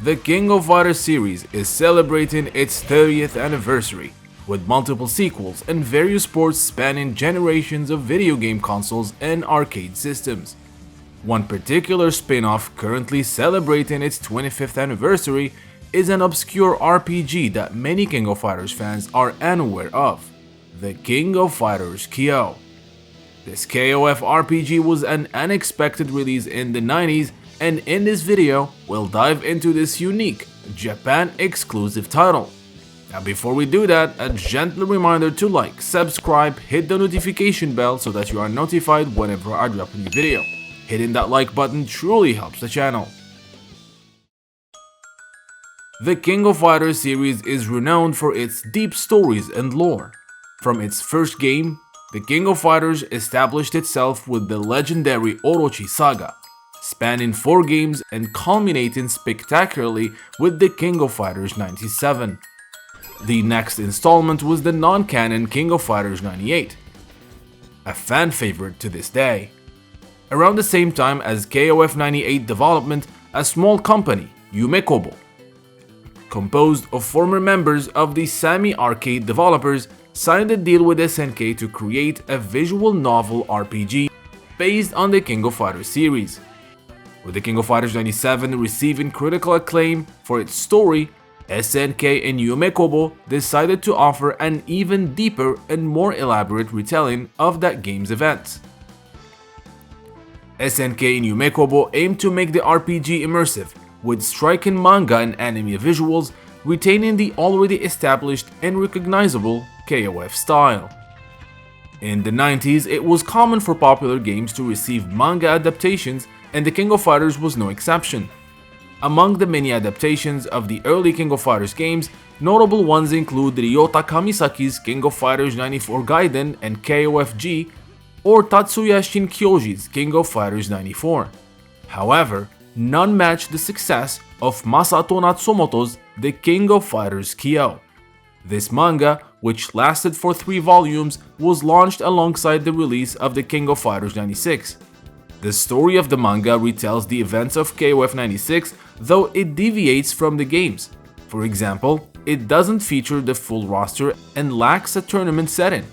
The King of Fighters series is celebrating its 30th anniversary, with multiple sequels and various ports spanning generations of video game consoles and arcade systems. One particular spin-off currently celebrating its 25th anniversary is an obscure RPG that many King of Fighters fans are unaware of, the King of Fighters Kyo. This KOF RPG was an unexpected release in the 90s, and in this video, we'll dive into this unique Japan exclusive title. Now before we do that, a gentle reminder to like, subscribe, hit the notification bell so that you are notified whenever I drop a new video. Hitting that like button truly helps the channel. The King of Fighters series is renowned for its deep stories and lore. From its first game, the King of Fighters established itself with the legendary Orochi saga, spanning 4 games and culminating spectacularly with the King of Fighters 97. The next installment was the non-canon King of Fighters 98, a fan favorite to this day. Around the same time as KOF 98 development, a small company, Yumekobo, composed of former members of the Sammy Arcade developers, signed a deal with SNK to create a visual novel RPG based on the King of Fighters series. With the King of Fighters 97 receiving critical acclaim for its story, SNK and Yumekobo decided to offer an even deeper and more elaborate retelling of that game's events. SNK and Yumekobo aimed to make the RPG immersive, with striking manga and anime visuals, retaining the already established and recognizable KOF style. In the 90s, it was common for popular games to receive manga adaptations, and the King of Fighters was no exception. Among the many adaptations of the early King of Fighters games, notable ones include Ryota Kamisaki's King of Fighters 94 Gaiden and KOF-G, or Tatsuya Shinkyoji's King of Fighters 94. However, none matched the success of Masato Natsumoto's The King of Fighters Kyo. This manga, which lasted for 3 volumes, was launched alongside the release of The King of Fighters 96. The story of the manga retells the events of KOF 96, though it deviates from the games. For example, it doesn't feature the full roster and lacks a tournament setting.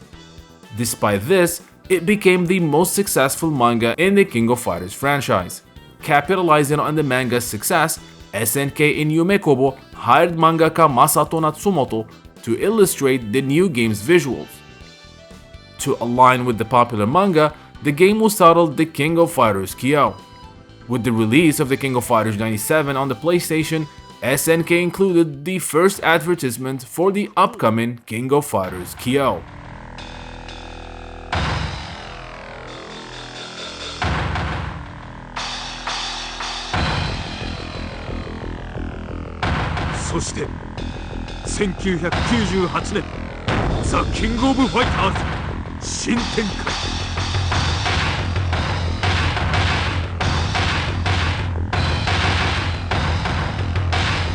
Despite this, it became the most successful manga in the King of Fighters franchise. Capitalizing on the manga's success, SNK and Yumekobo hired mangaka Masato Natsumoto to illustrate the new game's visuals. To align with the popular manga, the game was titled The King of Fighters Kyo. With the release of The King of Fighters 97 on the PlayStation, SNK included the first advertisement for the upcoming King of Fighters Kyo. So, 1998年、ザ・キング・オブ・ファイターズ新展開。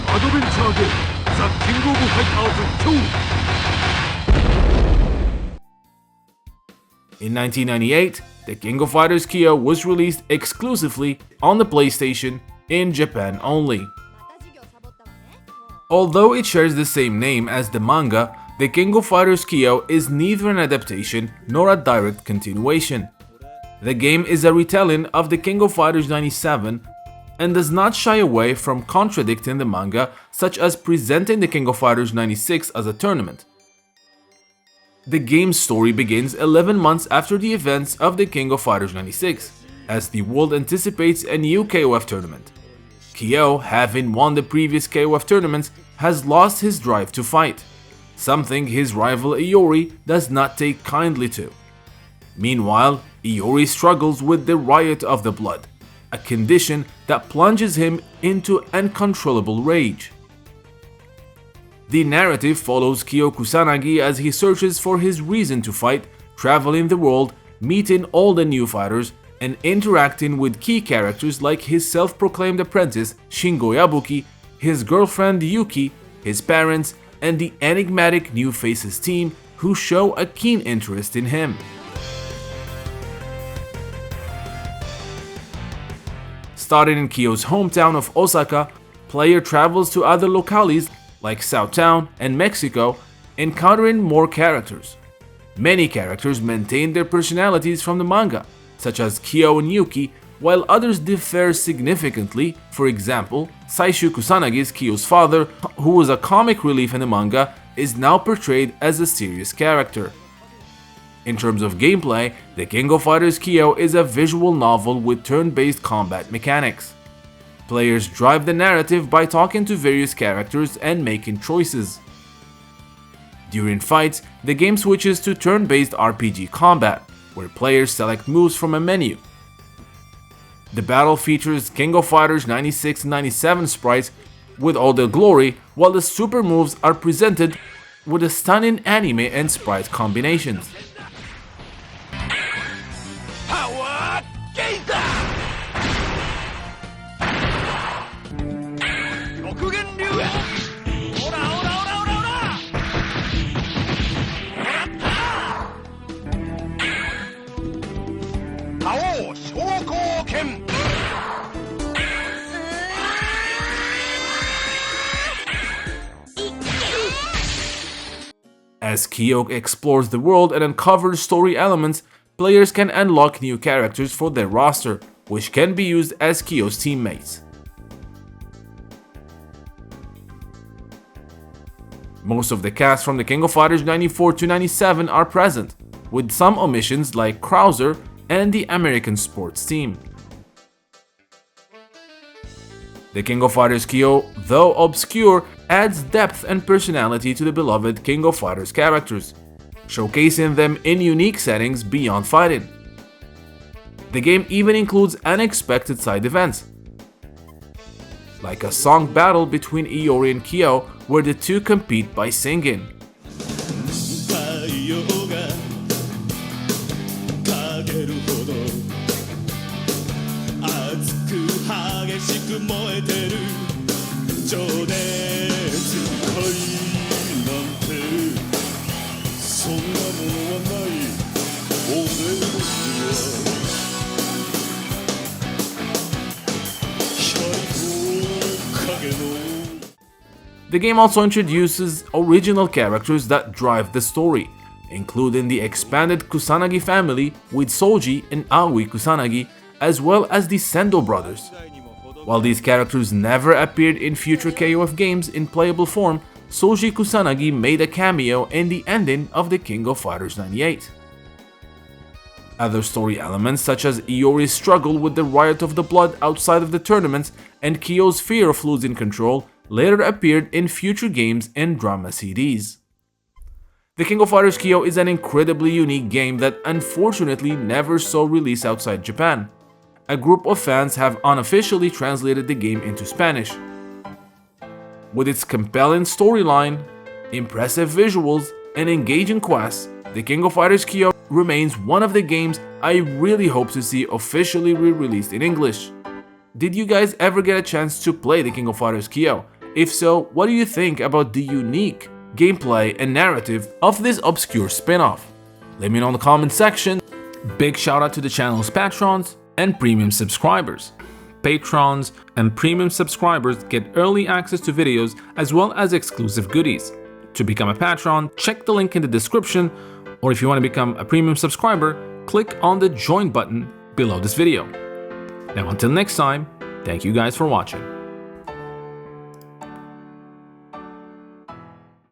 アドベンチャーゲーム、ザ・キング・オブ・ファイターズ・In 1998, the King of Fighters Kyo was released exclusively on the PlayStation in Japan only. Although it shares the same name as the manga, the King of Fighters Kyo is neither an adaptation nor a direct continuation. The game is a retelling of the King of Fighters 97 and does not shy away from contradicting the manga, such as presenting the King of Fighters 96 as a tournament. The game's story begins 11 months after the events of the King of Fighters 96, as the world anticipates a new KOF tournament. Kyo, having won the previous KOF tournaments, has lost his drive to fight, something his rival Iori does not take kindly to. Meanwhile, Iori struggles with the Riot of the Blood, a condition that plunges him into uncontrollable rage. The narrative follows Kyo Kusanagi as he searches for his reason to fight, traveling the world, meeting all the new fighters, and interacting with key characters like his self-proclaimed apprentice Shingo Yabuki, his girlfriend Yuki, his parents, and the enigmatic New Faces team who show a keen interest in him. Starting in Kyo's hometown of Osaka, player travels to other locales like Southtown and Mexico, encountering more characters. Many characters maintain their personalities from the manga, such as Kyo and Yuki, while others differ significantly. For example, Saishu Kusanagi's Kyo's father, who was a comic relief in the manga, is now portrayed as a serious character. In terms of gameplay, the King of Fighters Kyo is a visual novel with turn-based combat mechanics. Players drive the narrative by talking to various characters and making choices. During fights, the game switches to turn-based RPG combat, where players select moves from a menu. The battle features King of Fighters 96 and 97 sprites with all their glory, while the super moves are presented with a stunning anime and sprite combinations. As Kyo explores the world and uncovers story elements, players can unlock new characters for their roster, which can be used as Kyo's teammates. Most of the cast from the King of Fighters 94 to 97 are present, with some omissions like Krauser and the American sports team. The King of Fighters Kyo, though obscure, adds depth and personality to the beloved King of Fighters characters, showcasing them in unique settings beyond fighting. The game even includes unexpected side events, like a song battle between Iori and Kyo, where the two compete by singing. The game also introduces original characters that drive the story, including the expanded Kusanagi family with Soji and Aoi Kusanagi, as well as the Sendo brothers. While these characters never appeared in future KOF games in playable form, Soji Kusanagi made a cameo in the ending of the King of Fighters 98. Other story elements such as Iori's struggle with the riot of the blood outside of the tournaments and Kyo's fear of losing control later appeared in future games and drama CDs. The King of Fighters Kyo is an incredibly unique game that unfortunately never saw release outside Japan. A group of fans have unofficially translated the game into Spanish. With its compelling storyline, impressive visuals, and engaging quests, the King of Fighters Kyo remains one of the games I really hope to see officially re-released in English. Did you guys ever get a chance to play the King of Fighters Kyo? If so, what do you think about the unique gameplay and narrative of this obscure spin-off? Let me know in the comment section. Big shout out to the channel's patrons and premium subscribers. Patrons and premium subscribers get early access to videos as well as exclusive goodies. To become a patron, check the link in the description, or if you want to become a premium subscriber, click on the join button below this video. Now until next time, thank you guys for watching.